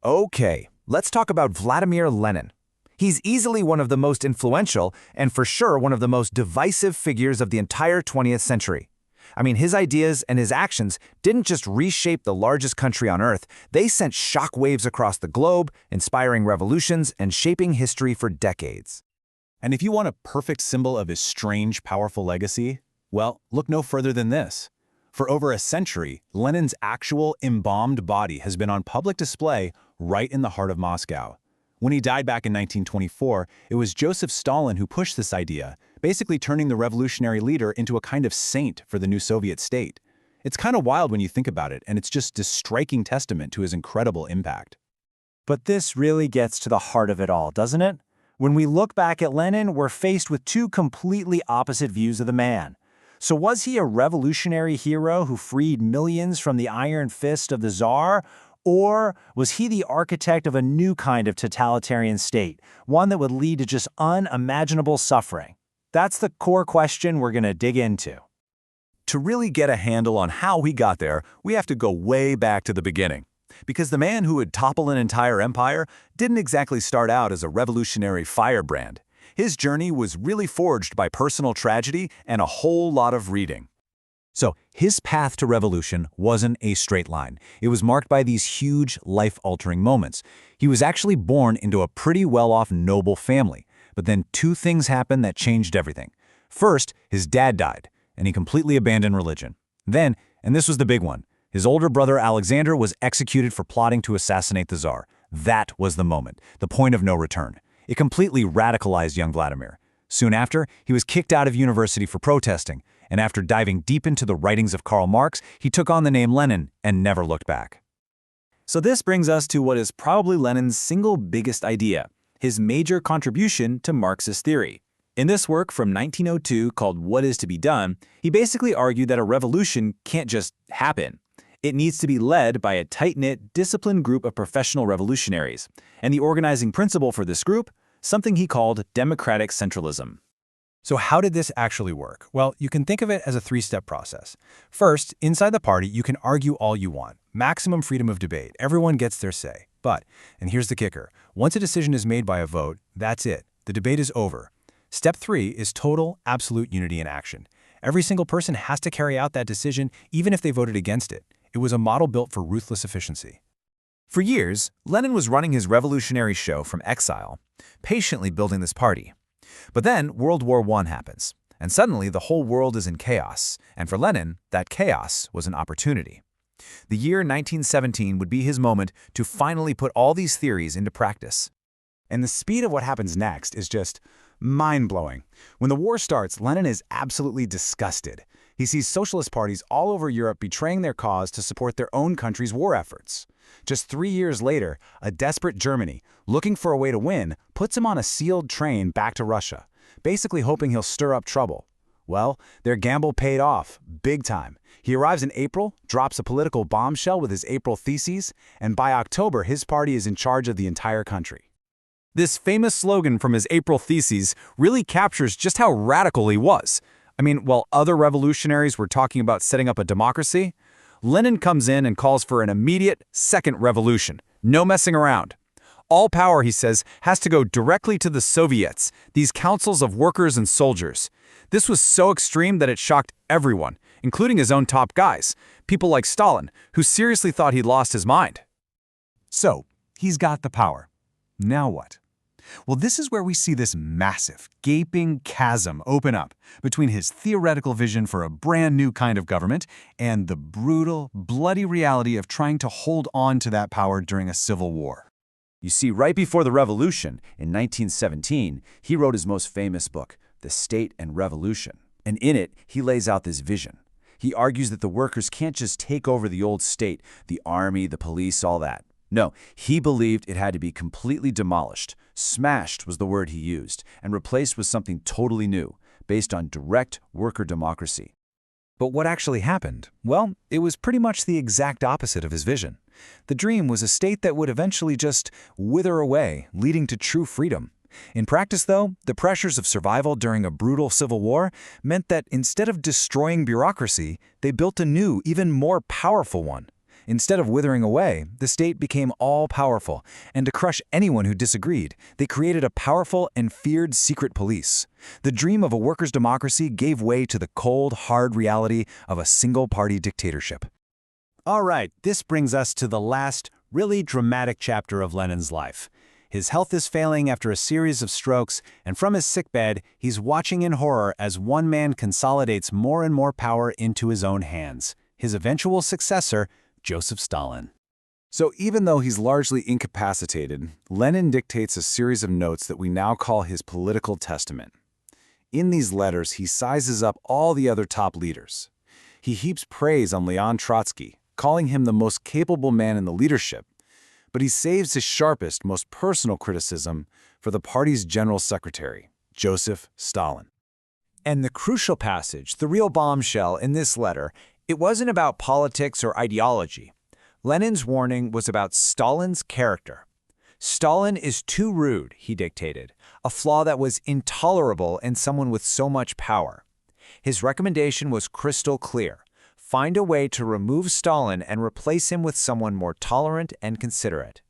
Okay, let's talk about Vladimir Lenin. He's easily one of the most influential and for sure one of the most divisive figures of the entire 20th century. I mean, his ideas and his actions didn't just reshape the largest country on Earth, they sent shockwaves across the globe, inspiring revolutions and shaping history for decades. And if you want a perfect symbol of his strange, powerful legacy, well, look no further than this. For over a century, Lenin's actual embalmed body has been on public display right in the heart of Moscow. When he died back in 1924, it was Joseph Stalin who pushed this idea, basically turning the revolutionary leader into a kind of saint for the new Soviet state. It's kind of wild when you think about it, and it's just a striking testament to his incredible impact. But this really gets to the heart of it all, doesn't it? When we look back at Lenin, we're faced with two completely opposite views of the man. So was he a revolutionary hero who freed millions from the iron fist of the Tsar? Or was he the architect of a new kind of totalitarian state, one that would lead to just unimaginable suffering? That's the core question we're going to dig into. To really get a handle on how he got there, we have to go way back to the beginning. Because the man who would topple an entire empire didn't exactly start out as a revolutionary firebrand. His journey was really forged by personal tragedy and a whole lot of reading. So his path to revolution wasn't a straight line. It was marked by these huge, life-altering moments. He was actually born into a pretty well-off noble family. But then two things happened that changed everything. First, his dad died, and he completely abandoned religion. Then, and this was the big one, his older brother Alexander was executed for plotting to assassinate the Tsar. That was the moment, the point of no return. It completely radicalized young Vladimir. Soon after, he was kicked out of university for protesting, and after diving deep into the writings of Karl Marx, he took on the name Lenin and never looked back. So this brings us to what is probably Lenin's single biggest idea, his major contribution to Marxist theory. In this work from 1902 called What Is to Be Done, he basically argued that a revolution can't just happen. It needs to be led by a tight-knit, disciplined group of professional revolutionaries, and the organizing principle for this group, something he called democratic centralism. So how did this actually work? Well, you can think of it as a three-step process. First, inside the party, you can argue all you want. Maximum freedom of debate. Everyone gets their say. But, and here's the kicker, once a decision is made by a vote, that's it. The debate is over. Step 3 is total, absolute unity in action. Every single person has to carry out that decision, even if they voted against it. It was a model built for ruthless efficiency. For years, Lenin was running his revolutionary show from exile, patiently building this party. But then World War I happens, and suddenly the whole world is in chaos, and for Lenin, that chaos was an opportunity. The year 1917 would be his moment to finally put all these theories into practice. And the speed of what happens next is just mind-blowing. When the war starts, Lenin is absolutely disgusted. He sees socialist parties all over Europe betraying their cause to support their own country's war efforts. Just 3 years later, a desperate Germany, looking for a way to win, puts him on a sealed train back to Russia, basically hoping he'll stir up trouble. Well, their gamble paid off, big time. He arrives in April, drops a political bombshell with his April theses, and by October, his party is in charge of the entire country. This famous slogan from his April theses really captures just how radical he was. I mean, while other revolutionaries were talking about setting up a democracy, Lenin comes in and calls for an immediate second revolution. No messing around. All power, he says, has to go directly to the Soviets, these councils of workers and soldiers. This was so extreme that it shocked everyone, including his own top guys, people like Stalin, who seriously thought he'd lost his mind. So, he's got the power. Now what? Well, this is where we see this massive, gaping chasm open up between his theoretical vision for a brand new kind of government and the brutal, bloody reality of trying to hold on to that power during a civil war. You see, right before the revolution, in 1917, he wrote his most famous book, The State and Revolution. And in it, he lays out this vision. He argues that the workers can't just take over the old state, the army, the police, all that. No, he believed it had to be completely demolished. Smashed was the word he used, and replaced with something totally new, based on direct worker democracy. But what actually happened? Well, it was pretty much the exact opposite of his vision. The dream was a state that would eventually just wither away, leading to true freedom. In practice, though, the pressures of survival during a brutal civil war meant that instead of destroying bureaucracy, they built a new, even more powerful one. Instead of withering away, the state became all-powerful, and to crush anyone who disagreed, they created a powerful and feared secret police. The dream of a workers' democracy gave way to the cold, hard reality of a single-party dictatorship. All right, this brings us to the last, really dramatic chapter of Lenin's life. His health is failing after a series of strokes, and from his sickbed, he's watching in horror as one man consolidates more and more power into his own hands. His eventual successor, Joseph Stalin. So even though he's largely incapacitated, Lenin dictates a series of notes that we now call his political testament. In these letters, he sizes up all the other top leaders. He heaps praise on Leon Trotsky, calling him the most capable man in the leadership, but he saves his sharpest, most personal criticism for the party's general secretary, Joseph Stalin. And the crucial passage, the real bombshell in this letter, it wasn't about politics or ideology. Lenin's warning was about Stalin's character. Stalin is too rude, he dictated, a flaw that was intolerable in someone with so much power. His recommendation was crystal clear. Find a way to remove Stalin and replace him with someone more tolerant and considerate.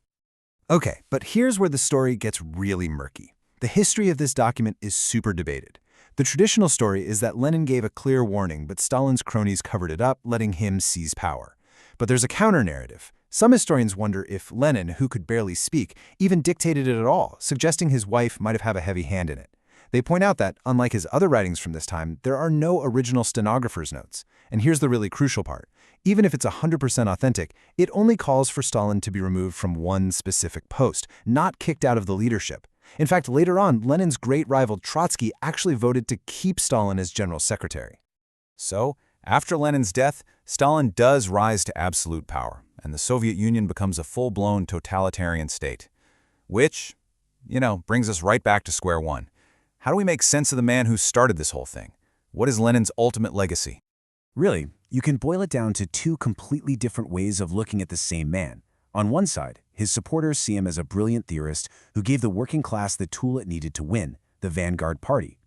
Okay, but here's where the story gets really murky. The history of this document is super debated. The traditional story is that Lenin gave a clear warning, but Stalin's cronies covered it up, letting him seize power. But there's a counter-narrative. Some historians wonder if Lenin, who could barely speak, even dictated it at all, suggesting his wife might have had a heavy hand in it. They point out that, unlike his other writings from this time, there are no original stenographer's notes. And here's the really crucial part. Even if it's 100% authentic, it only calls for Stalin to be removed from one specific post, not kicked out of the leadership. In fact, later on, Lenin's great rival Trotsky actually voted to keep Stalin as general secretary. So, after Lenin's death, Stalin does rise to absolute power, and the Soviet Union becomes a full-blown totalitarian state. Which, brings us right back to square one. How do we make sense of the man who started this whole thing? What is Lenin's ultimate legacy? Really, you can boil it down to two completely different ways of looking at the same man. On one side, his supporters see him as a brilliant theorist who gave the working class the tool it needed to win, the vanguard party.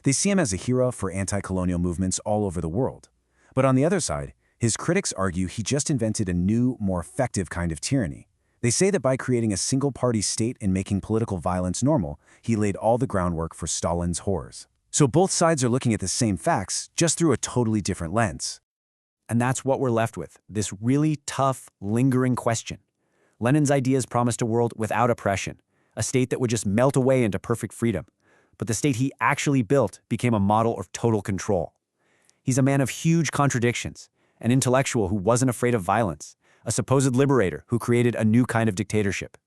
They see him as a hero for anti-colonial movements all over the world. But on the other side, his critics argue he just invented a new, more effective kind of tyranny. They say that by creating a single-party state and making political violence normal, he laid all the groundwork for Stalin's horrors. So both sides are looking at the same facts, just through a totally different lens. And that's what we're left with, this really tough, lingering question. Lenin's ideas promised a world without oppression, a state that would just melt away into perfect freedom. But the state he actually built became a model of total control. He's a man of huge contradictions, an intellectual who wasn't afraid of violence, a supposed liberator who created a new kind of dictatorship.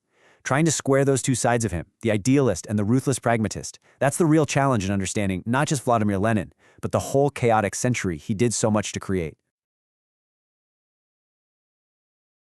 Trying to square those two sides of him, the idealist and the ruthless pragmatist, that's the real challenge in understanding not just Vladimir Lenin, but the whole chaotic century he did so much to create.